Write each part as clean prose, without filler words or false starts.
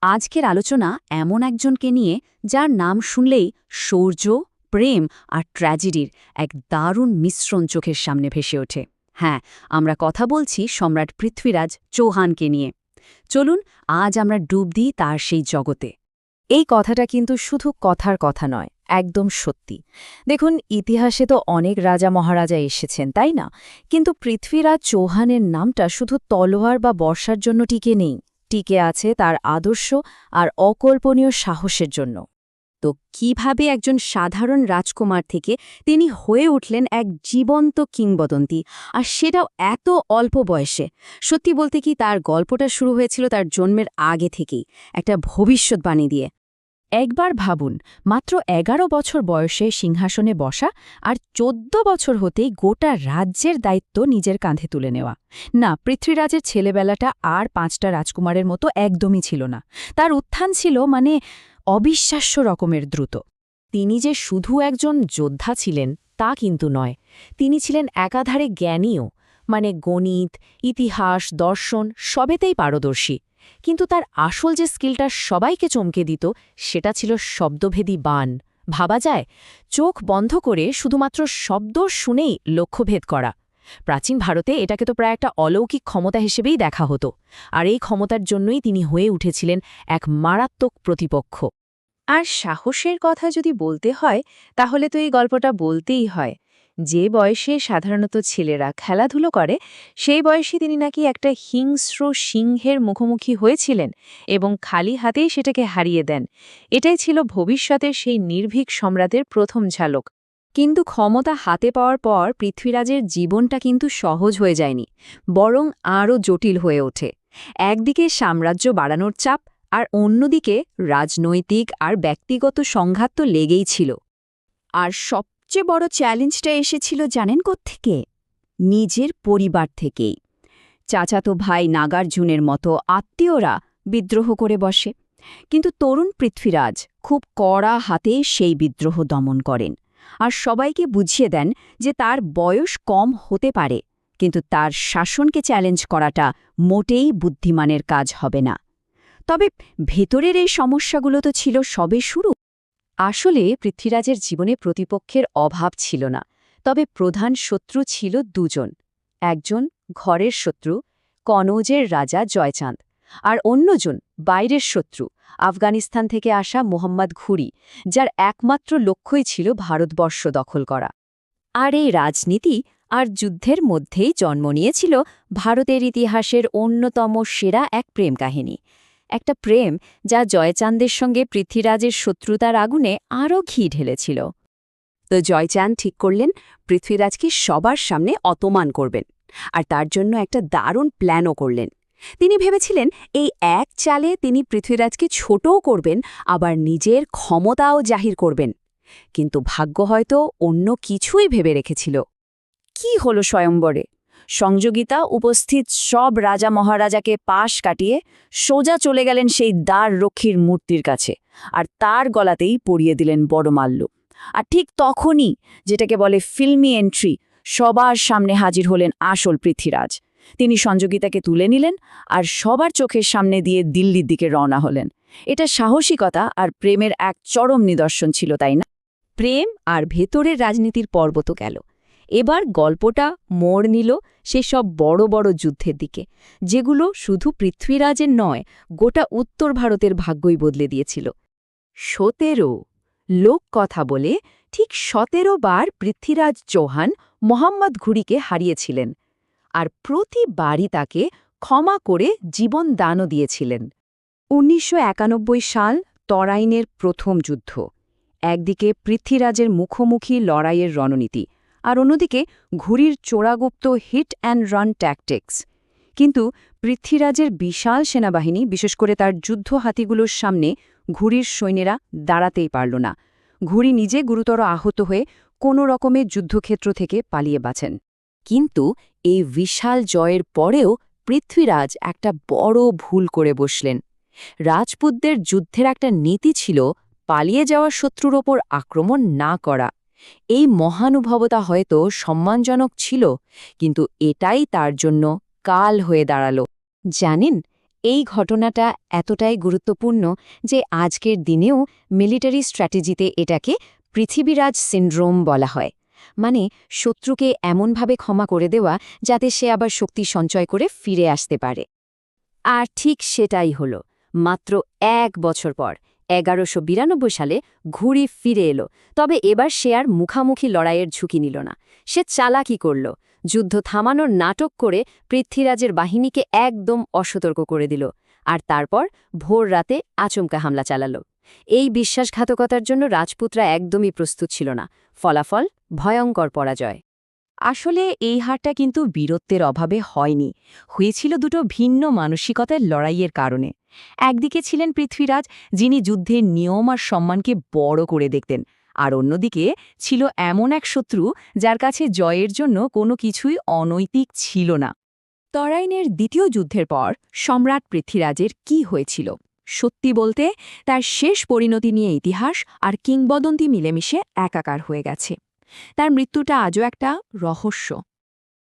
আজকের আলোচনা এমন একজনকে নিয়ে যার নাম শুনলেই শৌর্য, প্রেম আর ট্র্যাজেডির এক দারুণ মিশ্রণ চোখের সামনে ভেসে ওঠে। হ্যাঁ, আমরা কথা বলছি সম্রাট পৃথ্বীরাজ চৌহানকে নিয়ে। চলুন আজ আমরা ডুব দিই তার সেই জগতে। এই কথাটা কিন্তু শুধু কথার কথা নয়, একদম সত্যি। দেখুন, ইতিহাসে তো অনেক রাজা মহারাজা এসেছেন, তাই না? কিন্তু পৃথ্বীরাজ চৌহানের নামটা শুধু তলোয়ার বা বর্ষার জন্য টিকে নেই, টিকে আছে তার আদর্শ আর অকল্পনীয় সাহসের জন্য। তো কিভাবে একজন সাধারণ রাজকুমার থেকে তিনি হয়ে উঠলেন এক জীবন্ত কিংবদন্তি, আর সেটাও এত অল্প বয়সে? সত্যি বলতে কি, তার গল্পটা শুরু হয়েছিল তার জন্মের আগে থেকেই, একটা ভবিষ্যৎবাণী দিয়ে। একবার ভাবুন, মাত্র ১১ বছর বয়সে সিংহাসনে বসা, আর ১৪ বছর হতেই গোটা রাজ্যের দায়িত্ব নিজের কাঁধে তুলে নেওয়া। না, পৃথ্বীরাজের ছেলেবেলাটা আর ৫টা রাজকুমারের মতো একদমই ছিল না। তার উত্থান ছিল অবিশ্বাস্য রকমের দ্রুত। তিনি যে শুধু একজন যোদ্ধা ছিলেন তা কিন্তু নয়, তিনি ছিলেন একাধারে জ্ঞানীও, গণিত, ইতিহাস, দর্শন সবেতেই পারদর্শী। কিন্তু তার আসল যে স্কিলটা সবাইকে চমকে দিত, সেটা ছিল শব্দভেদী বাণ। ভাবা যায়, চোখ বন্ধ করে শুধুমাত্র শব্দ শুনেই লক্ষ্যভেদ করা। প্রাচীন ভারতে এটাকে তো প্রায় একটা অলৌকিক ক্ষমতা হিসেবেই দেখা হতো, আর এই ক্ষমতার জন্যই তিনি হয়ে উঠেছিলেন এক মারাত্মক প্রতিপক্ষ। আর সাহসের কথা যদি বলতে হয়, তাহলে তো এই গল্পটা বলতেই হয়। যে বয়সে সাধারণত ছেলেরা খেলাধুলো করে, সেই বয়সে তিনি নাকি একটা হিংস্র সিংহের মুখোমুখি হয়েছিলেন এবং খালি হাতেই সেটাকে হারিয়ে দেন। এটাই ছিল ভবিষ্যতের সেই নির্ভীক সম্রাটের প্রথম ঝালক। কিন্তু ক্ষমতা হাতে পাওয়ার পর পৃথ্বীরাজের জীবনটা কিন্তু সহজ হয়ে যায়নি, বরং আরও জটিল হয়ে ওঠে। একদিকে সাম্রাজ্য বাড়ানোর চাপ, আর অন্যদিকে রাজনৈতিক আর ব্যক্তিগত সংঘাত তো লেগেই ছিল। আর সবচেয়ে বড় চ্যালেঞ্জটা এসেছিল জানেন কোত্থেকে? নিজের পরিবার থেকেই। চাচাতো ভাই নাগার্জুনের মতো আত্মীয়রা বিদ্রোহ করে বসে, কিন্তু তরুণ পৃথ্বীরাজ খুব কড়া হাতে সেই বিদ্রোহ দমন করেন, আর সবাইকে বুঝিয়ে দেন যে তার বয়স কম হতে পারে, কিন্তু তার শাসনকে চ্যালেঞ্জ করাটা মোটেই বুদ্ধিমানের কাজ হবে না। তবে ভেতরের এই সমস্যাগুলো তো ছিল সবে শুরু। আসলে পৃথ্বীরাজের জীবনে প্রতিপক্ষের অভাব ছিল না, তবে প্রধান শত্রু ছিল দুজন। একজন ঘরের শত্রু, কনৌজের রাজা জয়চাঁদ, আর অন্যজন বাইরের শত্রু, আফগানিস্তান থেকে আসা মোহাম্মদ ঘুরি, যার একমাত্র লক্ষ্যই ছিল ভারতবর্ষ দখল করা। আর এই রাজনীতি আর যুদ্ধের মধ্যেই জন্ম নিয়েছিল ভারতের ইতিহাসের অন্যতম সেরা এক প্রেম কাহিনী। একটা প্রেম যা জয়চাঁদের সঙ্গে পৃথ্বীরাজের শত্রুতার আগুনে আরও ঘি ঢেলেছিল। তো জয়চাঁদ ঠিক করলেন পৃথ্বীরাজকে সবার সামনে অপমান করবেন, আর তার জন্য একটা দারুণ প্ল্যানও করলেন। তিনি ভেবেছিলেন এই এক চালে তিনি পৃথ্বীরাজকে ছোটও করবেন, আবার নিজের ক্ষমতাও জাহির করবেন। কিন্তু ভাগ্য হয়তো অন্য কিছুই ভেবে রেখেছিল। কি হলো স্বয়ম্বরে? সংযোগিতা উপস্থিত সব রাজা মহারাজাকে পাশ কাটিয়ে সোজা চলে গেলেন সেই দ্বার রক্ষীর মূর্তির কাছে, আর তার গলাতেই পরিয়ে দিলেন বড়মাল্য। আর ঠিক তখনই, যেটাকে বলে ফিল্মি এন্ট্রি, সবার সামনে হাজির হলেন আসল পৃথ্বীরাজ। তিনি সংযোগিতাকে তুলে নিলেন আর সবার চোখের সামনে দিয়ে দিল্লির দিকে রওনা হলেন। এটা সাহসিকতা আর প্রেমের এক চরম নিদর্শন ছিল, তাই না? প্রেম আর ভেতরের রাজনীতির পর্ব তো গেল, এবার গল্পটা মোড় নিল সেসব বড় বড় যুদ্ধের দিকে, যেগুলো শুধু পৃথ্বীরাজের নয়, গোটা উত্তর ভারতের ভাগ্যই বদলে দিয়েছিল। ১৭ লোক কথা বলে ঠিক ১৭ বার পৃথ্বীরাজ চৌহান মোহাম্মদ ঘুরিকে হারিয়েছিলেন, আর প্রতিবারই তাকে ক্ষমা করে জীবন দানও দিয়েছিলেন। ১৯৯১ সাল তরাইনের প্রথম যুদ্ধ। একদিকে পৃথ্বীরাজের মুখোমুখি লড়াইয়ের রণনীতি, আর অন্যদিকে ঘুরির চোরাগুপ্ত হিট অ্যান্ড রান ট্যাকটিক্স। কিন্তু পৃথ্বীরাজের বিশাল সেনাবাহিনী, বিশেষ করে তার যুদ্ধ হাতিগুলোর সামনে ঘুরির সৈন্যেরা দাঁড়াতেই পারল না। ঘুরি নিজে গুরুতর আহত হয়ে কোনো রকমে যুদ্ধক্ষেত্র থেকে পালিয়ে বাঁচেন। কিন্তু এই বিশাল জয়ের পরেও পৃথ্বীরাজ একটা বড় ভুল করে বসলেন। রাজপুতদের যুদ্ধের একটা নীতি ছিল পালিয়ে যাওয়া শত্রুর ওপর আক্রমণ না করা। এই মহানুভবতা হয়তো সম্মানজনক ছিল, কিন্তু এটাই তার জন্য কাল হয়ে দাঁড়াল। জানেন, এই ঘটনাটা এতটাই গুরুত্বপূর্ণ যে আজকের দিনেও মিলিটারি স্ট্র্যাটেজিতে এটাকে পৃথিবীরাজ সিন্ড্রোম বলা হয়। মানে শত্রুকে এমনভাবে ক্ষমা করে দেওয়া যাতে সে আবার শক্তি সঞ্চয় করে ফিরে আসতে পারে। আর ঠিক সেটাই হল। মাত্র ১ বছর পর ১১৯২ সালে ঘুড়ি ফিরে এলো, তবে এবার সে আর মুখামুখি লড়াইয়ের ঝুঁকি নিল না। সে চালাকি করল, যুদ্ধ থামানোর নাটক করে পৃথ্বীরাজের বাহিনীকে একদম অসতর্ক করে দিল, আর তারপর ভোর রাতে আচমকা হামলা চালাল। এই বিশ্বাসঘাতকতার জন্য রাজপুতরা একদমই প্রস্তুত ছিল না। ফলাফল ভয়ঙ্কর পরাজয়। আসলে এই হারটা কিন্তু বীরত্বের অভাবে হয়নি, হয়েছিল দুটো ভিন্ন মানসিকতার লড়াইয়ের কারণে। একদিকে ছিলেন পৃথ্বীরাজ, যিনি যুদ্ধের নিয়ম আর সম্মানকে বড় করে দেখতেন, আর অন্যদিকে ছিল এমন এক শত্রু যার কাছে জয়ের জন্য কোনো কিছুই অনৈতিক ছিল না। তরাইনের দ্বিতীয় যুদ্ধের পর সম্রাট পৃথ্বীরাজের কি হয়েছিল? সত্যি বলতে তার শেষ পরিণতি নিয়ে ইতিহাস আর কিংবদন্তি মিলেমিশে একাকার হয়ে গেছে। তার মৃত্যুটা আজও একটা রহস্য।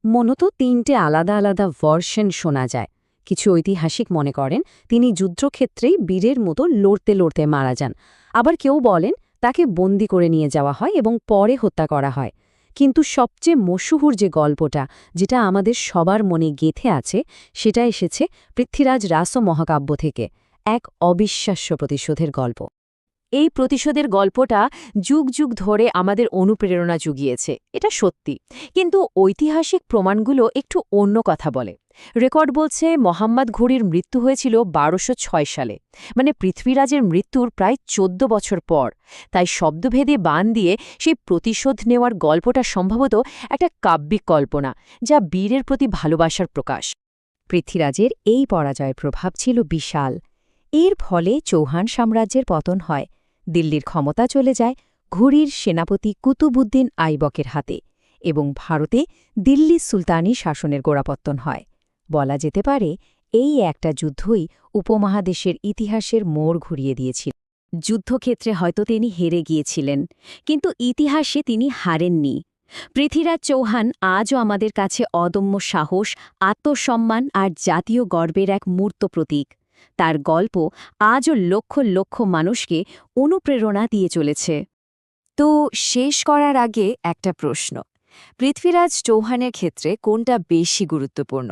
মূলত ৩টে আলাদা আলাদা ভার্সন শোনা যায়। কিছু ঐতিহাসিক মনে করেন তিনি যুদ্ধক্ষেত্রেই বীরের মতো লড়তে লড়তে মারা যান। আবার কেউ বলেন তাকে বন্দি করে নিয়ে যাওয়া হয় এবং পরে হত্যা করা হয়। কিন্তু সবচেয়ে মশহুর যে গল্পটা, যেটা আমাদের সবার মনে গেঁথে আছে, সেটা এসেছে পৃথ্বীরাজ রাস মহাকাব্য থেকে, এক অবিশ্বাস্য প্রতিশোধের গল্প। এই প্রতিশোধের গল্পটা যুগ যুগ ধরে আমাদের অনুপ্রেরণা জুগিয়েছে, এটা সত্যি। কিন্তু ঐতিহাসিক প্রমাণগুলো একটু অন্য কথা বলে। রেকর্ড বলছে মোহাম্মদ ঘুরির মৃত্যু হয়েছিল ১২০৬ সালে, মানে পৃথ্বীরাজের মৃত্যুর প্রায় ১৪ বছর পর। তাই শব্দভেদে বান দিয়ে সেই প্রতিশোধ নেওয়ার গল্পটা সম্ভবত একটা কাব্যিক কল্পনা, যা বীরের প্রতি ভালোবাসার প্রকাশ। পৃথ্বীরাজের এই পরাজয়ের প্রভাব ছিল বিশাল। এর ফলে চৌহান সাম্রাজ্যের পতন হয়। দিল্লির ক্ষমতা চলে যায় ঘুরির সেনাপতি কুতুবুদ্দিন আইবকের হাতে, এবং ভারতে দিল্লি সুলতানি শাসনের গোড়াপত্তন হয়। বলা যেতে পারে এই একটা যুদ্ধই উপমহাদেশের ইতিহাসের মোড় ঘুরিয়ে দিয়েছিল। যুদ্ধক্ষেত্রে হয়তো তিনি হেরে গিয়েছিলেন, কিন্তু ইতিহাসে তিনি হারেননি। পৃথ্বীরাজ চৌহান আজও আমাদের কাছে অদম্য সাহস, আত্মসম্মান আর জাতীয় গর্বের এক মূর্ত প্রতীক। তার গল্প আজও লক্ষ লক্ষ মানুষকে অনুপ্রেরণা দিয়ে চলেছে। তো শেষ করার আগে একটা প্রশ্ন, পৃথ্বীরাজ চৌহানের ক্ষেত্রে কোনটা বেশি গুরুত্বপূর্ণ,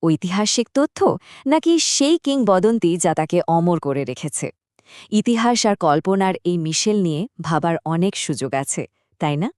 ঐতিহাসিক তথ্য নাকি সেই কিংবদন্তি যা তাকে অমর করে রেখেছে? ইতিহাস আর কল্পনার এই মিশেল নিয়ে ভাবার অনেক সুযোগ আছে, তাই না?